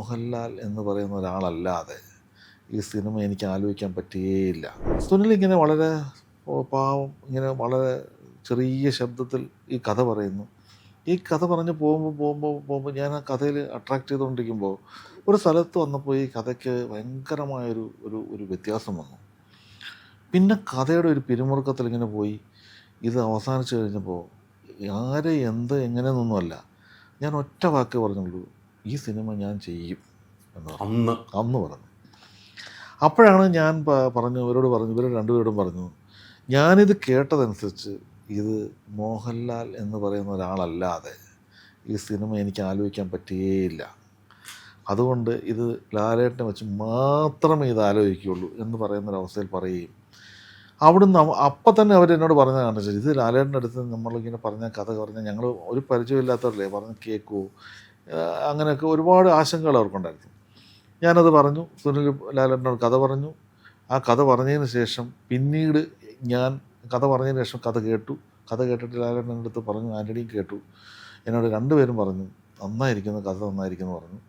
മോഹൻലാൽ എന്ന് പറയുന്ന ഒരാളല്ലാതെ ഈ സിനിമ എനിക്ക് ആലോചിക്കാൻ പറ്റുകയില്ല. സുനിൽ ഇങ്ങനെ വളരെ പാവം ഇങ്ങനെ വളരെ ചെറിയ ശബ്ദത്തിൽ ഈ കഥ പറയുന്നു. ഈ കഥ പറഞ്ഞ് പോകുമ്പോൾ ഞാൻ ആ കഥയിൽ അട്രാക്റ്റ് ചെയ്തുകൊണ്ടിരിക്കുമ്പോൾ ഒരു സ്ഥലത്ത് വന്നപ്പോൾ ഈ കഥയ്ക്ക് ഭയങ്കരമായൊരു ഒരു ഒരു വ്യത്യാസം വന്നു. പിന്നെ കഥയുടെ ഒരു പിരിമുറുക്കത്തിൽ ഇങ്ങനെ പോയി ഇത് അവസാനിച്ച് കഴിഞ്ഞപ്പോൾ ആരെ എന്ത് എങ്ങനെയെന്നൊന്നുമല്ല, ഞാൻ ഒറ്റ വാക്ക് പറഞ്ഞുള്ളൂ, ഈ സിനിമ ഞാൻ ചെയ്യും എന്ന് അന്ന് പറഞ്ഞു. അപ്പോഴാണ് ഞാൻ പറഞ്ഞു ഇവരോട് പറഞ്ഞു, ഇവർ രണ്ടുപേരോടും പറഞ്ഞു, ഞാനിത് കേട്ടതനുസരിച്ച് ഇത് മോഹൻലാൽ എന്ന് പറയുന്ന ഒരാളല്ലാതെ ഈ സിനിമ എനിക്ക് ആലോചിക്കാൻ പറ്റുകയില്ല. അതുകൊണ്ട് ഇത് ലാലേട്ടനെ വെച്ച് മാത്രമേ ഇത് ആലോചിക്കുകയുള്ളൂ എന്ന് പറയുന്നൊരവസ്ഥയിൽ പറയുകയും അവിടുന്ന് അപ്പം തന്നെ അവരെന്നോട് പറഞ്ഞത് കാണിച്ചു, ഇത് ലാലേട്ടൻ്റെ അടുത്ത് നമ്മളിങ്ങനെ പറഞ്ഞ കഥ പറഞ്ഞാൽ ഞങ്ങൾ ഒരു പരിചയമില്ലാത്തവരല്ലേ പറഞ്ഞ് കേൾക്കുമോ, അങ്ങനെയൊക്കെ ഒരുപാട് ആശങ്കകൾ അവർക്കുണ്ടായിരുന്നു. ഞാനത് പറഞ്ഞു, സുനിൽ ലാലേട്ടനോട് കഥ പറഞ്ഞു. ആ കഥ പറഞ്ഞതിന് ശേഷം പിന്നീട് ഞാൻ കഥ പറഞ്ഞതിന് ശേഷം കഥ കേട്ടു. കഥ കേട്ടിട്ട് ലാലേട്ടൻ്റെ അടുത്ത് പറഞ്ഞു, ആൻ്റണിയും കേട്ടു. എന്നോട് രണ്ടുപേരും പറഞ്ഞു നന്നായിരിക്കുന്നു, കഥ നന്നായിരിക്കുന്നു പറഞ്ഞു.